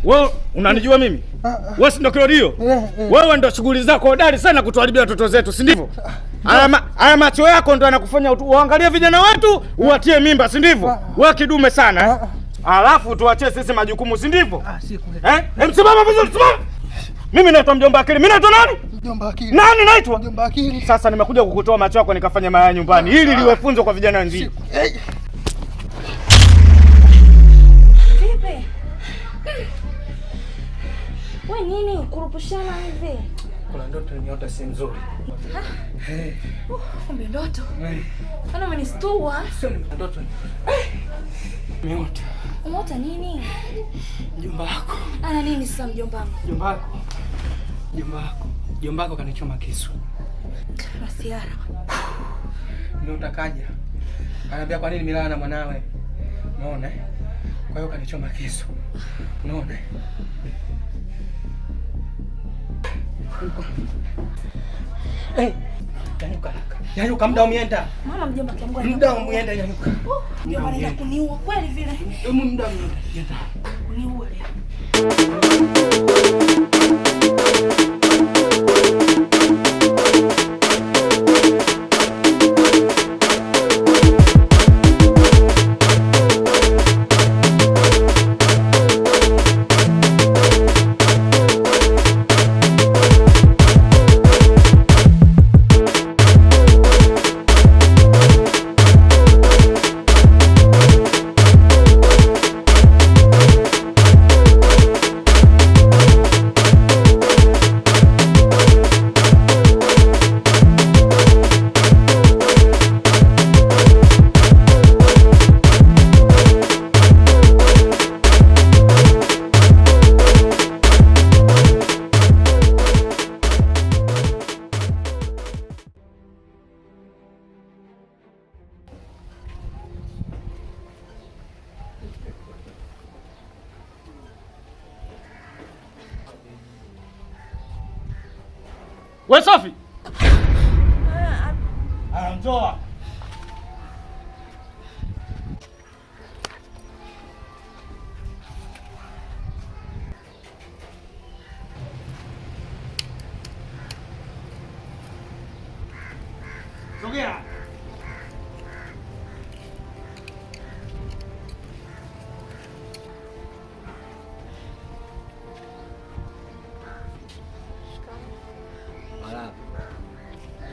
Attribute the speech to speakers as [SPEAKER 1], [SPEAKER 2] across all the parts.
[SPEAKER 1] Wewe unanijua mimi? Wewe si ndio Kirodio? Wewe ndio shughuli zako hodari sana kutuharibia watoto zetu, si ndivyo? Haya macho yako ndio yanakufanya uangalie vijana wetu uwatie mimba, si ndivyo? Wewe kidume sana. Alafu tuachie sisi majukumu, si ndivyo? Msimama vizuri, simama. Mimi naitwa Mjomba Akili. Mimi naitwa nani?
[SPEAKER 2] Mjomba Akili.
[SPEAKER 1] Nani naitwa?
[SPEAKER 2] Mjomba Akili.
[SPEAKER 1] Sasa nimekuja kukutoa macho yako nikafanya maya nyumbani ili liwe funzo kwa vijana wengine.
[SPEAKER 3] Vipi? Wewe nini kurupushana hivi?
[SPEAKER 2] Kuna ndoto niota si nzuri.
[SPEAKER 3] Kumbe ndoto. Ana umenistua.
[SPEAKER 2] Sio ndoto. Niota.
[SPEAKER 3] Umeota nini?
[SPEAKER 2] Mjomba wako.
[SPEAKER 3] Ana nini sasa mjomba wangu?
[SPEAKER 2] Mjomba wako kanichoma kisu.
[SPEAKER 3] Rasiara.
[SPEAKER 2] Ndio utakaja. Anambia kwa nini milala na mwanawe? Unaona? Kwa hiyo kanichoma kisu. Unaona? Nyanyuka, muda umeenda.
[SPEAKER 3] Mama mjomba kiamgwa.
[SPEAKER 2] Muda umeenda, nyanyuka.
[SPEAKER 3] Mjomba anaenda kuniua kweli vile.
[SPEAKER 2] Muda umeenda.
[SPEAKER 3] Kuniua leo.
[SPEAKER 1] We Sofi! Njoo. Sogea.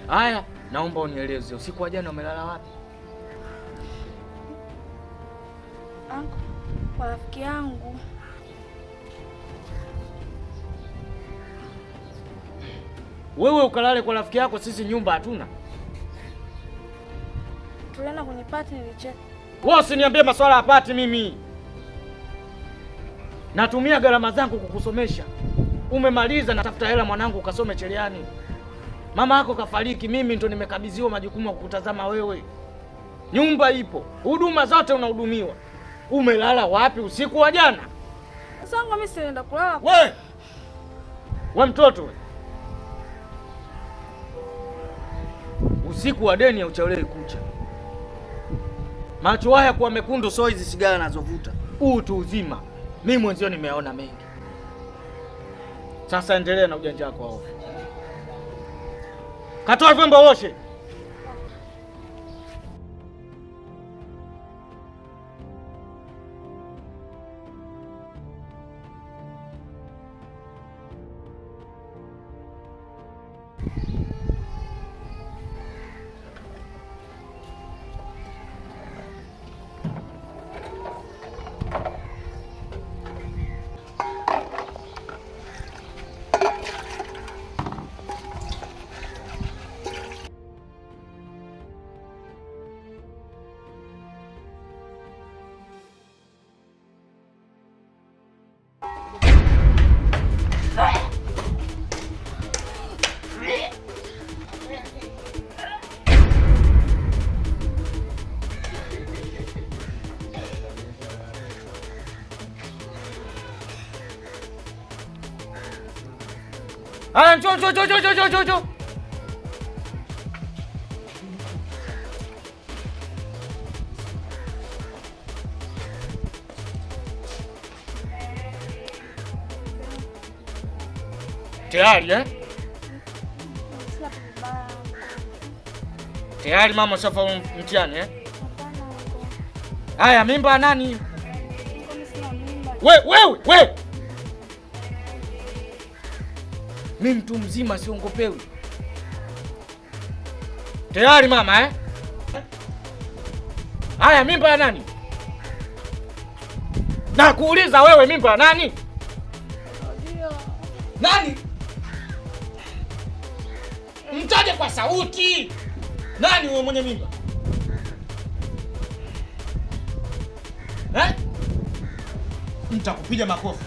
[SPEAKER 4] Haya, naomba unieleze usiku wa jana umelala wapi?
[SPEAKER 3] Anko, kwa rafiki yangu.
[SPEAKER 4] Wewe ukalale kwa rafiki yako, sisi nyumba hatuna.
[SPEAKER 3] Tulienda kwenye party nilicheka.
[SPEAKER 4] Wewe usiniambie masuala ya party mimi. Natumia gharama zangu kukusomesha. Umemaliza natafuta hela mwanangu ukasome Cheliani. Mama yako kafariki, mimi ndo nimekabidhiwa majukumu ya kukutazama wewe. Nyumba ipo, huduma zote unahudumiwa. Umelala wapi usiku wa jana?
[SPEAKER 3] Sasa mimi sienda kulala.
[SPEAKER 4] We mtoto we. Usiku wa deni hauchelewi kucha. Macho haya kuwa mekundu sio hizi sigara nazovuta. Utu uzima. Mimi mwenzio nimeona mengi. Sasa endelea na ujanja wako wao. Katoa vyombo oshe. Njoo. Tayari Tayari mama ushafaulu mtihani Haya, mimba nani? Wewe. Mimi mtu mzima siongopewi. Tayari mama Haya, mimba ya nani? Na kuuliza wewe, mimba ya nani? Nani? Mtaje kwa sauti. Nani wewe mwenye mimba? Mtakupiga makofi.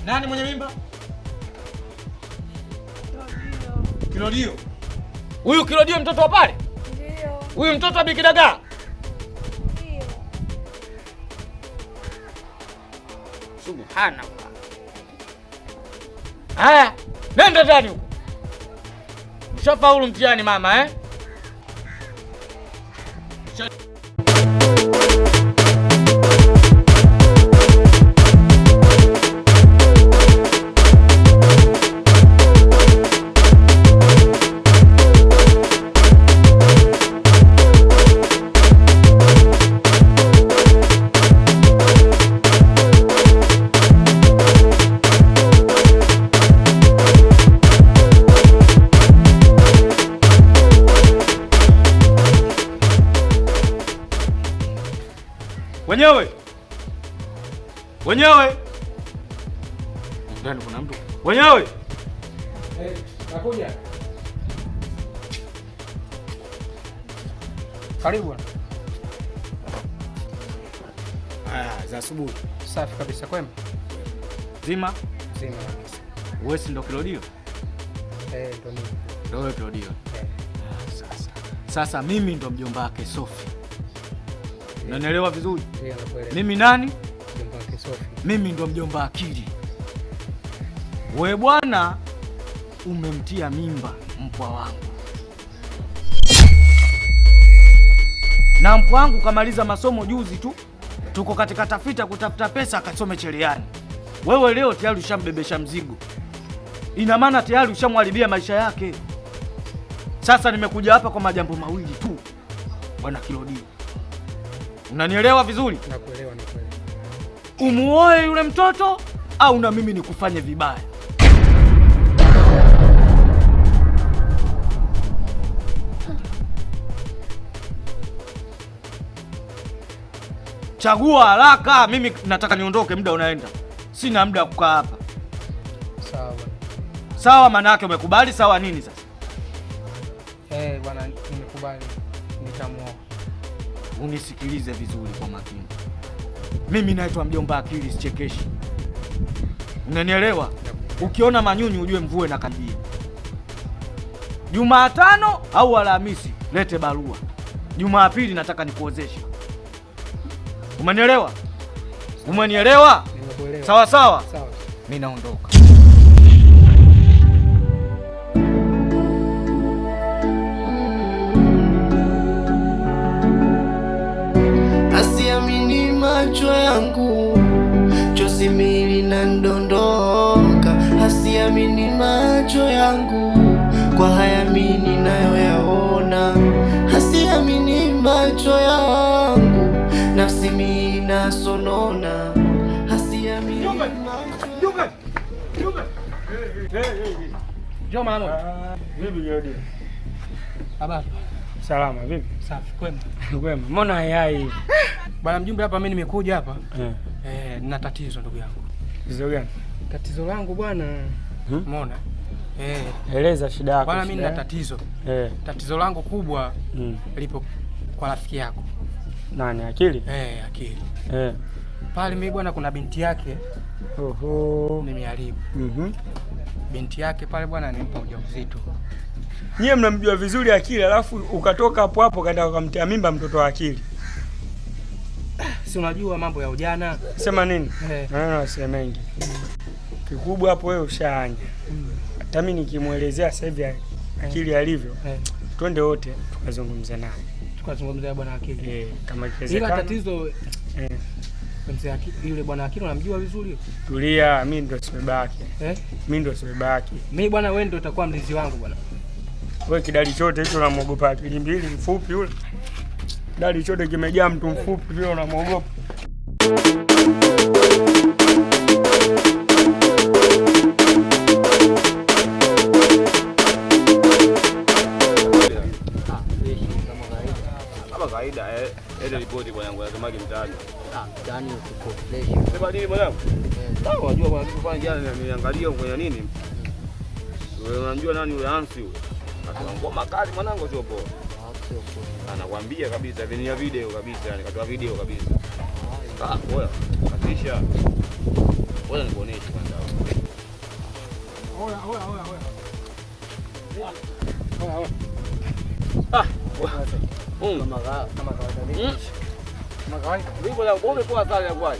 [SPEAKER 4] Nani mwenye mimba? Kilodio. Huyu Kilodio mtoto wa pale?
[SPEAKER 3] Ndio.
[SPEAKER 4] Huyu mtoto wa Bikidagaa?
[SPEAKER 3] Ndio.
[SPEAKER 4] Subhanallah. Haya, nenda ndani huko. Ushafaulu mtihani mama Wenyewe. Ndani kuna mtu. Wenyewe.
[SPEAKER 2] Nakuja. Karibu.
[SPEAKER 1] Za asubuhi.
[SPEAKER 2] Safi kabisa, kwema?
[SPEAKER 1] Zima
[SPEAKER 2] kabisa.
[SPEAKER 1] Wewe si ndo Kilodio?
[SPEAKER 2] Ndo mimi.
[SPEAKER 1] Ndo wewe Kilodio. Sasa mimi ndo mjomba wake Sofi. Unanielewa vizuri?
[SPEAKER 2] Ndio, nakuelewa.
[SPEAKER 1] Mimi nani?
[SPEAKER 2] Mjomba wake Sofi.
[SPEAKER 1] Mimi ndo mjomba Akili. Wewe bwana umemtia mimba mpwa wangu. Na mpwa wangu kamaliza masomo juzi tu. Tuko katika kutafuta pesa akasome Cherehani. Wewe leo tayari ushambebesha mzigo. Ina maana tayari ushamharibia maisha yake. Sasa nimekuja hapa kwa majambo mawili tu. Bwana Kilodio. Unanielewa vizuri?
[SPEAKER 2] Nakuelewa.
[SPEAKER 1] Umuoe yule mtoto au na mimi nikufanye vibaya? Chagua haraka, mimi nataka niondoke, muda unaenda. Sina muda wa kukaa hapa.
[SPEAKER 2] Sawa.
[SPEAKER 1] Sawa maana yake umekubali sawa nini sasa?
[SPEAKER 2] Bwana nimekubali. Nitamuoa.
[SPEAKER 1] Unisikilize vizuri kwa makini. Mimi naitwa mjomba Akili, sichekeshi. Unanielewa? Ukiona manyunyu ujue mvue na karibia. Jumatano au Alhamisi lete barua. Jumapili nataka nikuozesha. Umenielewa? Umenielewa?
[SPEAKER 2] Nimekuelewa.
[SPEAKER 1] Sawa sawa?
[SPEAKER 2] Sawa.
[SPEAKER 1] Mimi naondoka.
[SPEAKER 5] Asiamini macho yangu, chozi mili na ndondoka. Asiamini macho yangu, kwa haya mimi nayoyaona. Asiamini macho yangu, nafsi mimi nasonona. Asiamini macho.
[SPEAKER 2] Njoo mama.
[SPEAKER 1] Vipi Jodi?
[SPEAKER 2] Habari?
[SPEAKER 1] Salama vipi?
[SPEAKER 2] Safi, kwema.
[SPEAKER 1] Kwema. Mbona hayai?
[SPEAKER 2] Bwana mjumbe, hapa mimi nimekuja hapa. Nina tatizo ndugu yangu.
[SPEAKER 1] Tatizo gani?
[SPEAKER 2] Tatizo langu bwana. Umeona?
[SPEAKER 1] Eleza shida yako.
[SPEAKER 2] Bwana mimi nina tatizo. Tatizo langu kubwa lipo kwa rafiki yako.
[SPEAKER 1] Nani? Akili?
[SPEAKER 2] Akili. Pale mimi bwana kuna binti yake. Nimeharibu. Binti yake pale bwana nimpa ujauzito.
[SPEAKER 1] Nyie mnamjua vizuri Akili, alafu ukatoka hapo hapo kaenda ukamtia mimba mtoto wa Akili.
[SPEAKER 2] Si unajua mambo ya ujana.
[SPEAKER 1] Sema nini? Sema mengi. Kikubwa hapo wewe ushaanya. Hata mimi nikimuelezea sasa hivi Akili alivyo. Twende wote tukazungumza naye.
[SPEAKER 2] Tukazungumza bwana Akili.
[SPEAKER 1] Kama ikiwezekana.
[SPEAKER 2] Ila tatizo Mzee Akili yule bwana Akili unamjua vizuri?
[SPEAKER 1] Tulia, mimi ndo sibeba yake. Mimi ndo sibeba yake.
[SPEAKER 2] Mimi bwana wewe ndo utakuwa mlinzi wangu bwana.
[SPEAKER 1] Wewe kidali chote hicho unamwogopa Akili mbili mfupi yule. Kidali chote kimejaa mtu mfupi vile unamwogopa.
[SPEAKER 6] Kawaida ile ripoti bwanangu nasemaje mtaani?
[SPEAKER 7] Mtaani uko fresh.
[SPEAKER 6] Sema nini bwanangu? Unajua bwana kufanya jana niangalia kwenye nini? Wewe unamjua nani yule Hansi yule? Akatoa ngoma kali mwanangu sio poa.
[SPEAKER 7] Sio poa.
[SPEAKER 6] Anakuambia kabisa ni ya video kabisa, yani katoa video kabisa. Oya, katisha. Oya nikuoneshe kwanza.
[SPEAKER 2] Oya.
[SPEAKER 6] Kama kawaida. Vipi bwana, ngome poa sana kwa.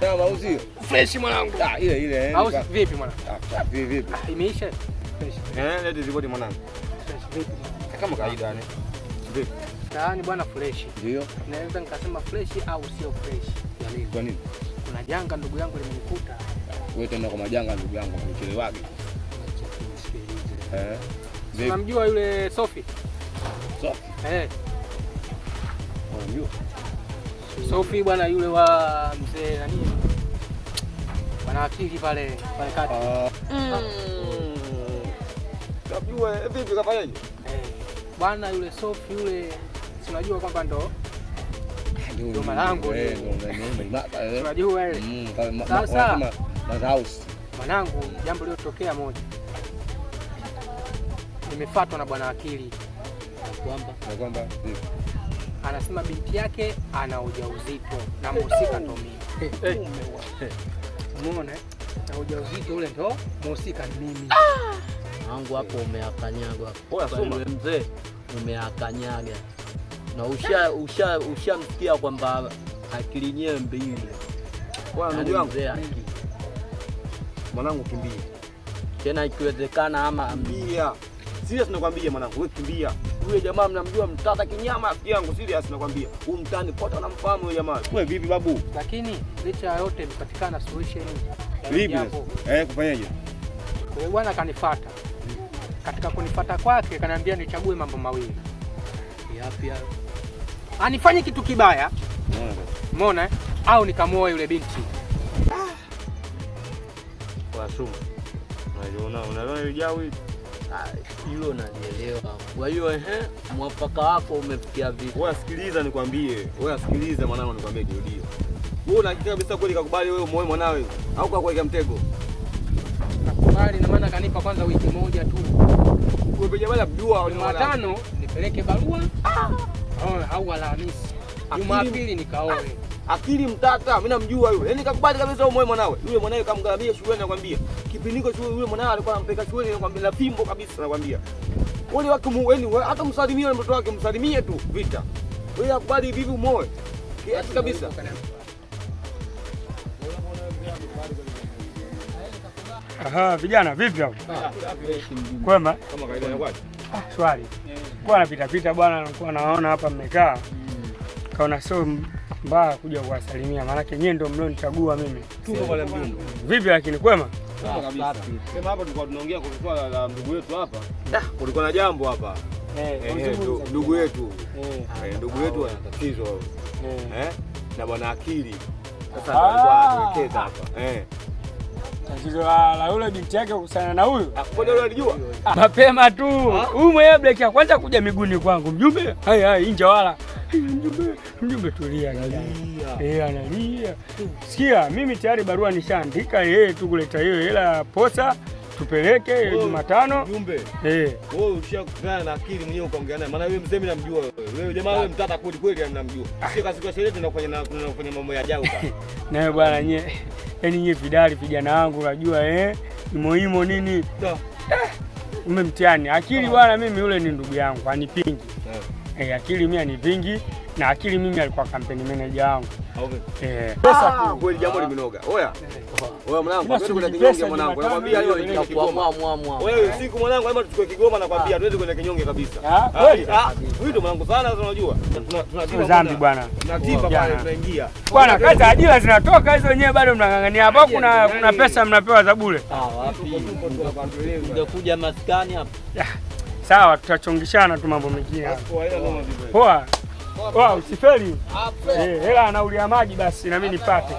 [SPEAKER 6] Kama mauzi.
[SPEAKER 2] Fresh mwanangu.
[SPEAKER 6] Ile.
[SPEAKER 2] Au vipi mwanangu?
[SPEAKER 6] Vipi?
[SPEAKER 2] Imeisha. Fresh.
[SPEAKER 6] Leti zikoti mwanangu.
[SPEAKER 2] Fresh vipi?
[SPEAKER 6] Kama kawaida yani. Vipi?
[SPEAKER 2] Taani bwana fresh.
[SPEAKER 6] Ndio.
[SPEAKER 2] Naweza nikasema fresh au sio fresh.
[SPEAKER 6] Kwa nini?
[SPEAKER 2] Kuna janga ndugu yangu limenikuta.
[SPEAKER 6] Wewe tena kwa majanga ndugu yangu kuchelewage.
[SPEAKER 2] Unamjua yule Sophie?
[SPEAKER 6] Sophie? Unamjua?
[SPEAKER 2] Sophie bwana yule wa mzee nani? Bwana Akili pale kati.
[SPEAKER 6] Unajua vipi kafanyaje?
[SPEAKER 2] Bwana yule Sophie yule si unajua kwamba ndo malango unajua wewe. Sasa mwanangu, jambo lilotokea moja, nimefuatwa na bwana Akili
[SPEAKER 6] kwamba
[SPEAKER 2] anasema binti yake ana ujauzito na mhusika ndo mimi. Umeona? Na ujauzito ule ndo mhusika ni mimi.
[SPEAKER 7] Wangu hapo umeakanyaga. Wewe mzee umeakanyaga. Na ushamsikia kwamba Akili nyembe ile.
[SPEAKER 6] Kwa ndugu yangu
[SPEAKER 7] mwanangu kimbia. Tena ikiwezekana ama
[SPEAKER 6] ambia. Serious nakwambia mwanangu, wewe kimbia. Yule jamaa mnamjua mtata kinyama rafiki yangu, serious nakwambia. Huyu mtani pote anamfahamu yule jamaa. Wewe vipi babu?
[SPEAKER 2] Lakini licha ya yote imepatikana solution.
[SPEAKER 6] Vipi? Kufanyaje?
[SPEAKER 2] Kwa bwana kanifuata. Katika kunifuata kwake kaniambia nichague mambo mawili.
[SPEAKER 7] Yapi hayo?
[SPEAKER 2] Anifanye kitu kibaya. Umeona? Au nikamuoa yule binti.
[SPEAKER 6] Kwa sumu. Unaona ile jawi?
[SPEAKER 7] Hilo nalielewa. Kwa hiyo mwafaka wako umefikia vipi?
[SPEAKER 6] Wewe sikiliza nikwambie. Wewe sikiliza mwanangu nikwambie kirudio. Wewe unahakika kabisa kweli kakubali wewe muoe mwanawe au kakuweka mtego?
[SPEAKER 2] Nakubali na maana kanipa kwanza wiki moja tu.
[SPEAKER 6] Wewe jamaa labdua
[SPEAKER 2] Jumatano nipeleke barua au Alhamisi. Jumapili nikaoe.
[SPEAKER 6] Akili mtata, mimi namjua yule. Yaani kakubali kabisa wewe muoe mwanawe. Yule mwanawe kamgharamia shuleni nakwambia. Kipindiko shule yule mwanawe alikuwa anampeleka shuleni nakwambia na fimbo kabisa nakwambia. Wale watu muweni hata msalimie mtoto wake msalimie tu vita. Wewe akubali hivi muoe. Kiasi kabisa.
[SPEAKER 1] Aha, vijana vipi hapo? Kwema?
[SPEAKER 6] Kama kawaida yako.
[SPEAKER 1] Swali. Kwa napita bwana nilikuwa naona hapa mmekaa. Kaona sio mbaya kuja kuwasalimia maana yake nyewe ndio mlionichagua mimi.
[SPEAKER 6] Tuko pale mjumbe.
[SPEAKER 1] Vipi lakini kwema?
[SPEAKER 6] Kama kabisa. Sema hapa tulikuwa tunaongea kwa swala la ndugu yetu hapa. Kulikuwa na jambo hapa. Ndugu yetu. Ndugu yetu ana tatizo. Na bwana Akili. Sasa alikuwa anatuelekeza hapa.
[SPEAKER 1] Tatizo la yule binti yake kukusana na huyu.
[SPEAKER 6] Ngoja yule alijua.
[SPEAKER 1] Mapema tu. Huyu mwenyewe break ya kwanza kuja miguuni kwangu. Mjumbe, hai nje wala. Mjumbe tulia analia. Analia. Sikia, mimi tayari barua nishaandika yeye tu kuleta hiyo hela posa tupeleke Jumatano.
[SPEAKER 6] Mjumbe. Wewe ushakutana na Akili mwenyewe ukaongea naye. Maana wewe mzee mimi namjua wewe. Wewe jamaa wewe mtata kweli namjua. Sio kazi kwa sherehe tunafanya mambo ya ajabu sana.
[SPEAKER 1] Na wewe bwana yaani nyie vidali vijana wangu unajua imo nini? Umemtiani. Akili bwana mimi yule ni ndugu yangu, anipingi. Akili mimi anipingi
[SPEAKER 8] na akili mimi alikuwa kampeni manager wangu.
[SPEAKER 6] Pesa tu kweli jambo limenoga. Oya mwanangu, twende kwenda kinyonge mwanangu. Nakwambia leo ni Kigoma. Wewe siku mwanangu, lazima tuchukue Kigoma, nakwambia twende kwenda kinyonge kabisa. Kweli? Huyu mwanangu sana unajua.
[SPEAKER 8] Tuna dhambi bwana.
[SPEAKER 6] Tunatipa pale tunaingia.
[SPEAKER 8] Bwana kazi ajira zinatoka hizo wenyewe bado mnang'ang'ania. Hapo kuna pesa mnapewa za bure.
[SPEAKER 7] Wapi? Ungekuja maskani hapa.
[SPEAKER 8] Sawa, tutachongishana tu mambo mengine. Poa. Poa, usifeli. Hela anaulia maji basi na mimi nipate.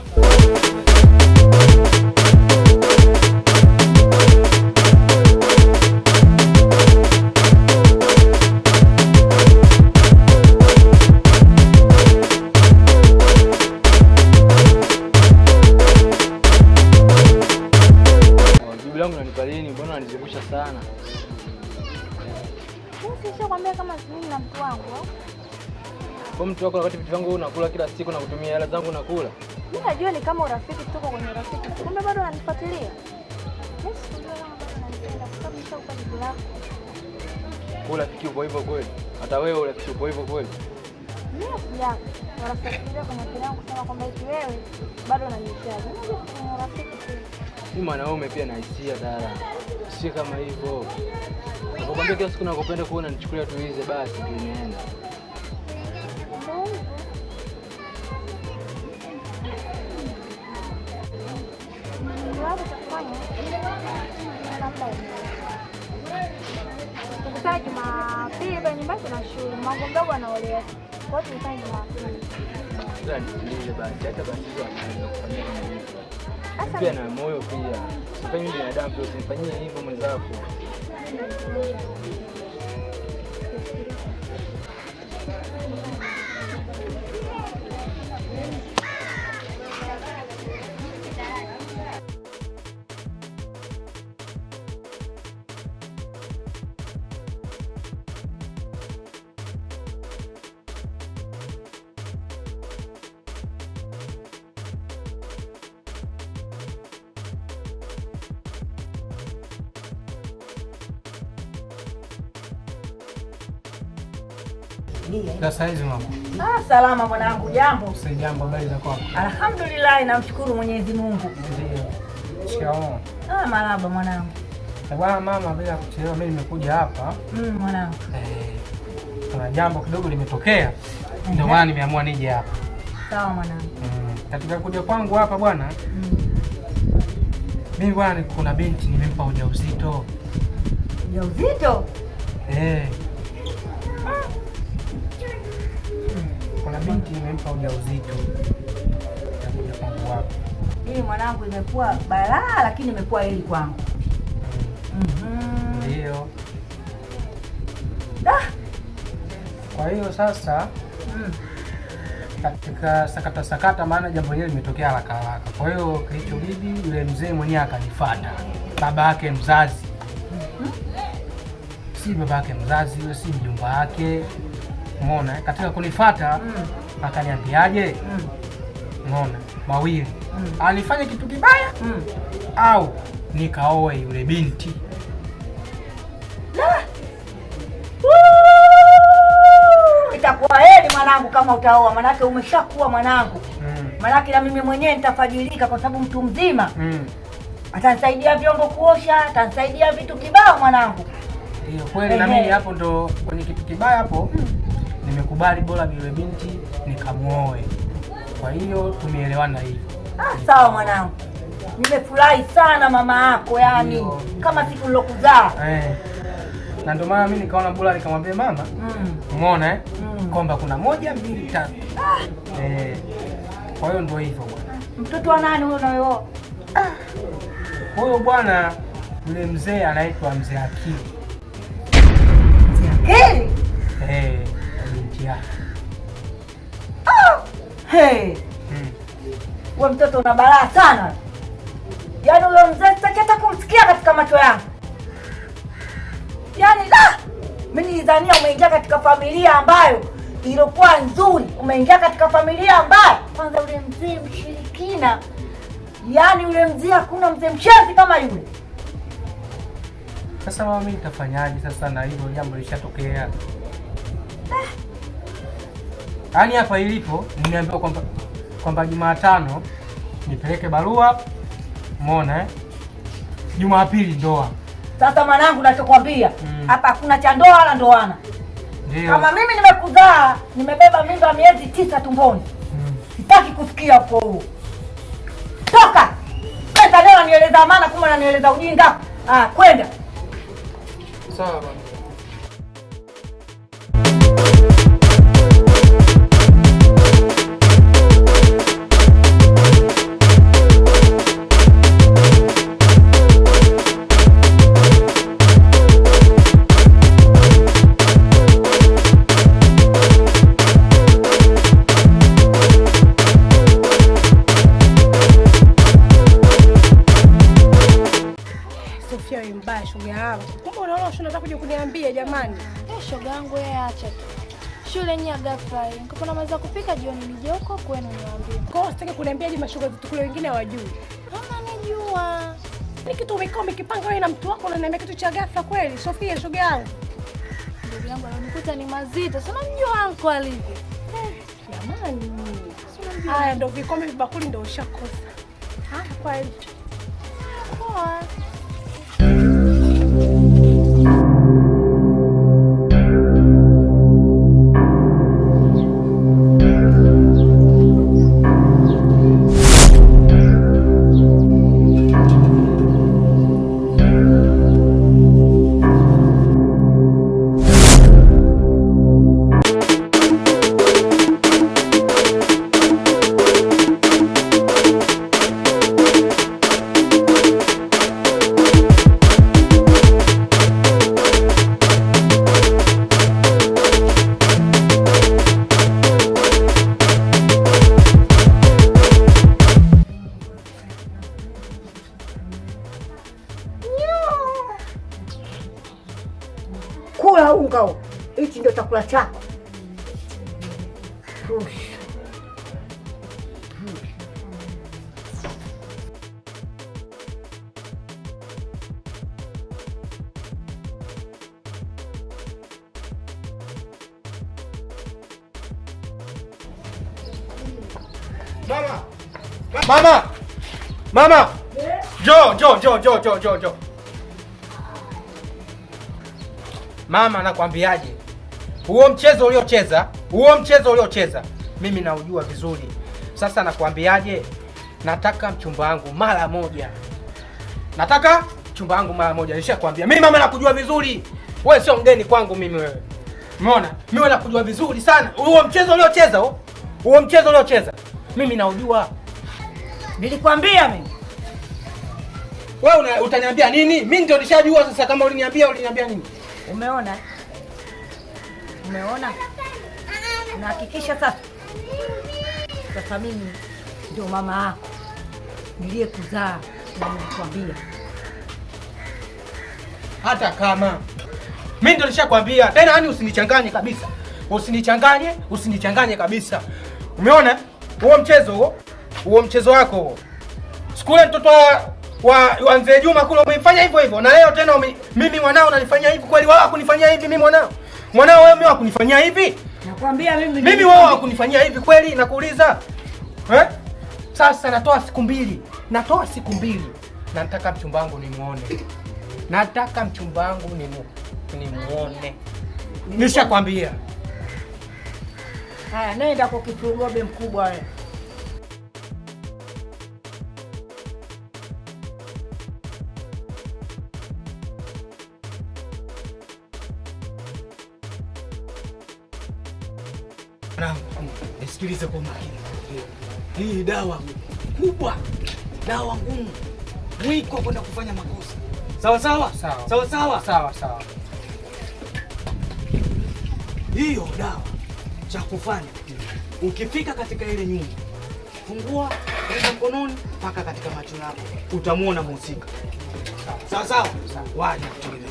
[SPEAKER 2] Jibu langu unanipa lini? Mbona unanizungusha sana?
[SPEAKER 3] Nishakwambia kama mimi na mtu wangu.
[SPEAKER 2] Kwa mtu wako wakati vitu vangu unakula kila siku na kutumia hela zangu nakula.
[SPEAKER 3] Mimi najua ni kama urafiki tuko kwenye urafiki. Kumbe bado unanifuatilia. Mimi sikujua kama bado unanipenda kwa sababu nishakupa jibu lako.
[SPEAKER 2] Kula fiki upo hivyo kweli? Hata wewe ule fiki upo hivyo kweli?
[SPEAKER 3] Mimi sijako. Wanafikiria kwenye akili yangu kusema kwamba eti wewe bado unanihitaji. Mimi kwenye urafiki tu.
[SPEAKER 2] Mimi mwanaume pia na hisia dada. Si kama hivyo. Nakwambia kila siku nakupenda kuona unanichukulia tu hizi basi tu nienda.
[SPEAKER 3] Jumapili pale nyumbani kuna shule, mambo mdogo anaolea. Kwa hiyo tulifanya Jumapili.
[SPEAKER 2] Sasa nisikilize basi, hata basi hizo anaweza kufanyia kama hivyo. Pia na moyo pia. Sifanye mimi binadamu pia usinifanyie hivyo mwenzako. Sasa hizi mama.
[SPEAKER 9] Salama mwanangu, jambo?
[SPEAKER 2] Si jambo, habari za kwako?
[SPEAKER 9] Alhamdulillah, namshukuru Mwenyezi Mungu.
[SPEAKER 2] Ndio. Shikamoo.
[SPEAKER 9] Marhaba mwanangu.
[SPEAKER 2] Bwana mama, bila kuchelewa mimi nimekuja hapa.
[SPEAKER 9] Mwanangu.
[SPEAKER 2] Kuna jambo kidogo limetokea. Ndio maana nimeamua nije hapa.
[SPEAKER 9] Sawa mwanangu.
[SPEAKER 2] Katika kuja kwangu hapa bwana. Mimi bwana kuna binti nimempa ujauzito.
[SPEAKER 9] Ujauzito?
[SPEAKER 2] Kuna binti nimempa ujauzito. Nakuja kwangu hapa.
[SPEAKER 9] Hii mwanangu imekuwa balaa lakini imekuwa hili kwangu.
[SPEAKER 2] Ndio. Kwa hiyo sasa katika sakata maana jambo hili limetokea haraka. Kwa hiyo kilichobidi yule mzee mwenyewe akanifuata. Baba yake mzazi. Si baba yake mzazi, yule si mjomba wake. Umeona? Katika kunifuata akaniambiaje? Umeona? Mawili. Alifanya kitu kibaya au nikaoe yule binti.
[SPEAKER 9] Itakuwa heri mwanangu kama utaoa, manake umeshakuwa mwanangu. Manake na mimi mwenyewe nitafadilika kwa sababu mtu mzima. Atanisaidia vyombo kuosha, atanisaidia vitu kibao mwanangu.
[SPEAKER 2] Ndio kweli na mimi hapo ndo kwenye kitu kibaya hapo. Nimekubali bora yule binti nikamuoe. Kwa hiyo tumeelewana hivyo.
[SPEAKER 9] Sawa mwanangu. Nimefurahi sana mama yako yani kama siku nilokuzaa.
[SPEAKER 2] Na ndio maana mimi nikaona bora nikamwambia mama. Umeona kwamba kuna 1 2 3. Kwa hiyo ndio hivyo bwana.
[SPEAKER 9] Mtoto wa nani huyo unaoa?
[SPEAKER 2] Huyo bwana yule mzee anaitwa Mzee Akili.
[SPEAKER 9] Mzee Akili?
[SPEAKER 2] Binti yake.
[SPEAKER 9] Wewe mtoto una balaa sana. Yaani huyo mzee sitaki hata kumsikia katika macho yangu. Yaani mimi nilidhania umeingia katika familia ambayo ilikuwa nzuri. Umeingia katika familia ambayo kwanza yule mzee mshirikina. Yaani yule mzee hakuna mzee mshazi kama yule.
[SPEAKER 2] Sasa mama mimi nitafanyaje sasa na hilo jambo lishatokea? Yaani hapa ilipo nimeambiwa kwamba Jumatano nipeleke barua. Umeona Jumapili ndoa.
[SPEAKER 9] Sasa mwanangu, nachokwambia hapa hakuna cha ndoa wala ndoana.
[SPEAKER 2] Ndio.
[SPEAKER 9] Kama mimi nimekuzaa, nimebeba mimba miezi 9 tumboni. Sitaki kusikia huko. Toka. Sasa leo nieleza maana kumbe unanieleza ujinga. Kwenda.
[SPEAKER 2] Sawa baba.
[SPEAKER 10] Sofia wewe mbaya shoga yangu. Kumbe unaona unataka kuja kuniambia jamani.
[SPEAKER 3] Shoga yangu yeye acha tu. Shule yenyewe ghafla hii. Niko namaliza kupika jioni nije huko kwenu niwaambie.
[SPEAKER 10] Kwa hiyo sitaki kuniambia je mashoga zetu kule wengine hawajui.
[SPEAKER 3] Mama nijua.
[SPEAKER 10] Ni kitu umekaa umekipanga wewe na mtu wako unaniambia kitu cha ghafla kweli Sofia shoga yangu.
[SPEAKER 3] Ndugu yangu ananikuta ni mazito. Sana mjua anko alivyo.
[SPEAKER 10] Jamani. Haya ndio vikombe vibakuli ndio ushakosa. Kweli.
[SPEAKER 3] Poa.
[SPEAKER 9] Kula unga. Hichi ndio chakula chako.
[SPEAKER 2] Mama! Jo. Mama, nakwambiaje? Huo mchezo uliocheza mimi naujua vizuri. Sasa nakwambiaje? Nataka mchumba wangu mara moja. Nishakwambia. Mimi mama nakujua vizuri. Wewe sio mgeni kwangu mimi wewe. Umeona? Mimi nakujua vizuri sana. Huo mchezo uliocheza mimi naujua.
[SPEAKER 9] Nilikwambia mimi.
[SPEAKER 2] Wewe utaniambia nini? Mimi ndio nishajua sasa kama uliniambia nini?
[SPEAKER 9] Umeona? Nahakikisha sasa. Sasa mimi ndio mama yako. Niliyekuzaa na nilikwambia.
[SPEAKER 2] Hata kama mimi ndio nishakwambia. Tena yani usinichanganye kabisa. Usinichanganye kabisa. Umeona? Huo mchezo wako. Sikule mtoto wa Mzee Juma kule umeifanya hivyo na leo tena mimi mwanao unanifanyia hivi kweli? Wao hakunifanyia hivi mimi mwanao wewe mimi hakunifanyia hivi?
[SPEAKER 9] Nakwambia mimi
[SPEAKER 2] wao hakunifanyia hivi kweli nakuuliza? Sasa natoa siku mbili na nataka mchumba wangu nimuone. Nishakwambia.
[SPEAKER 9] Haya, nenda kwa kifugobe mkubwa wewe.
[SPEAKER 1] Nisikilize kwa makini. Hii dawa kubwa, dawa ngumu, mwiko kwenda kufanya makosa. Sawa. Hiyo dawa cha kufanya, ukifika katika ile nyumba, fungua ile mkononi mpaka katika macho yako, utamuona mhusika. Sawa. Waje kutegemea.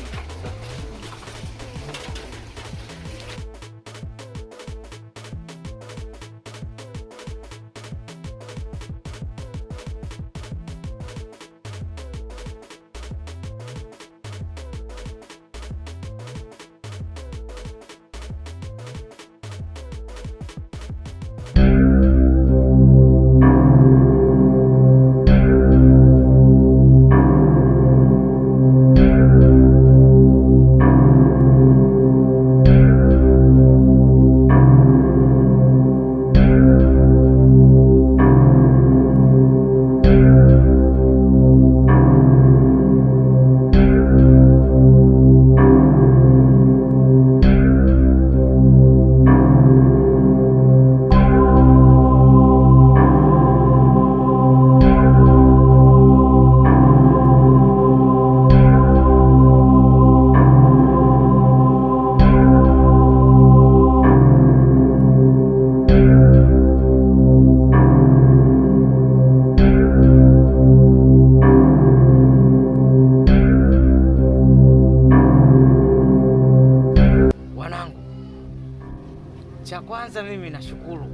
[SPEAKER 4] Kwanza mimi nashukuru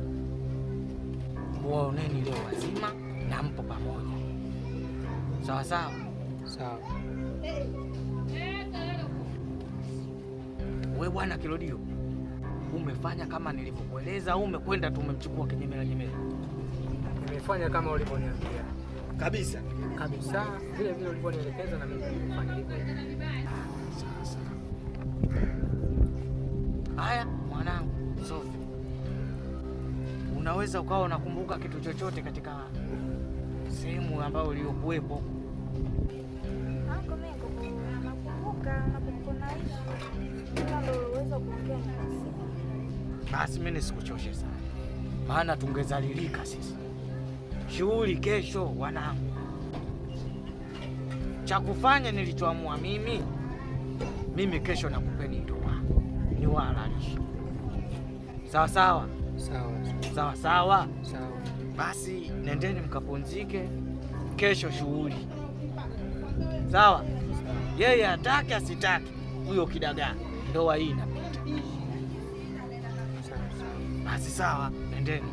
[SPEAKER 4] kuwaoneni leo wazima na mpo pamoja. Sawa sawa?
[SPEAKER 2] Sawa.
[SPEAKER 4] Wewe bwana Kilodio, umefanya kama nilivyokueleza au umekwenda tu umemchukua kinyemela nyemela?
[SPEAKER 2] Nimefanya kama ulivyoniambia.
[SPEAKER 4] Kabisa.
[SPEAKER 2] Kabisa. Vile vile ulivyonielekeza na mimi nimefanya hivyo.
[SPEAKER 4] Sasa. Haya mwanangu Sofi. Unaweza ukawa unakumbuka kitu chochote katika sehemu ambayo uliokuwepo?
[SPEAKER 3] Hapo mimi nakumbuka ndio uweza kuongea na sisi.
[SPEAKER 4] Basi mimi nisikuchoshe sana, maana tungezalilika sisi. Shughuli kesho wanangu. Cha kufanya nilichoamua mimi kesho nakupeni ndoa niwahalalishe. Sawa sawa?
[SPEAKER 2] Sawa.
[SPEAKER 4] Sawa sawa?
[SPEAKER 2] Sawa.
[SPEAKER 4] Basi nendeni mkapumzike, kesho shughuli. Sawa? Yeye atake asitake, huyo kidagaa ndoa hii inapita. Basi sawa, nendeni.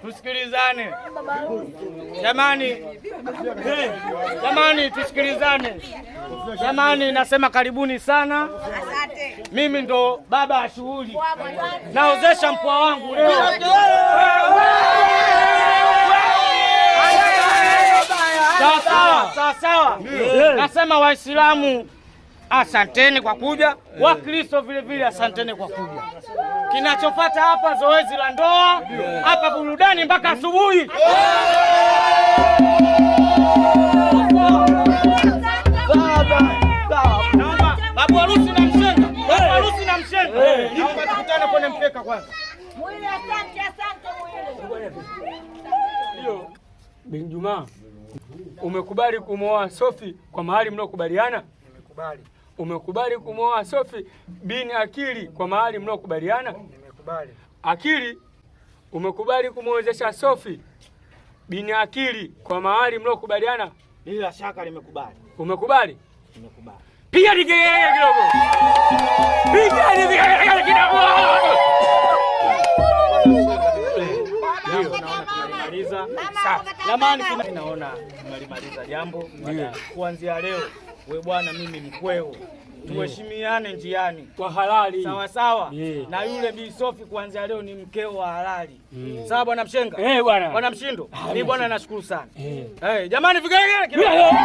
[SPEAKER 4] tusikilizane jamani. Jamani, tusikilizane jamani. Nasema karibuni sana. Mimi ndo baba wa shughuli, naozesha mpwa wangu leo. Sawa. Nasema Waislamu asanteni kwa kuja, Wakristo vile vile asanteni kwa kuja. Kinachofuata hapa zoezi la ndoa, hapa burudani mpaka asubuhi. Babu harusi na mshenga, babu harusi na mshenga. Naomba tukutane kwenye mpeka kwanza.
[SPEAKER 9] Mwili, asante mwili.
[SPEAKER 8] Ndio. Bin Juma, umekubali kumwoa Sofi kwa mahali mliokubaliana?
[SPEAKER 2] Nimekubali.
[SPEAKER 8] Umekubali kumwoa Sofi bin Akili kwa mahali mliokubaliana?
[SPEAKER 2] Nimekubali.
[SPEAKER 8] Akili, umekubali kumwozesha Sofi bin Akili kwa mahali mliokubaliana?
[SPEAKER 4] Bila shaka nimekubali.
[SPEAKER 8] Umekubali?
[SPEAKER 4] Nimekubali.
[SPEAKER 8] Piga digegege kidogo. Piga digegege kidogo.
[SPEAKER 4] Ndio naona tunalimaliza. Jamani, naona tunalimaliza jambo. Kuanzia leo we bwana, mimi ni kweo. Tuheshimiane njiani
[SPEAKER 8] kwa halali.
[SPEAKER 4] Sawa. Na yule Bi Sofi kuanzia leo ni mkeo wa halali. Sawa bwana Mshenga?
[SPEAKER 8] Bwana.
[SPEAKER 4] Bwana Mshindo. Ni bwana nashukuru sana. Jamani, vigegele kidogo.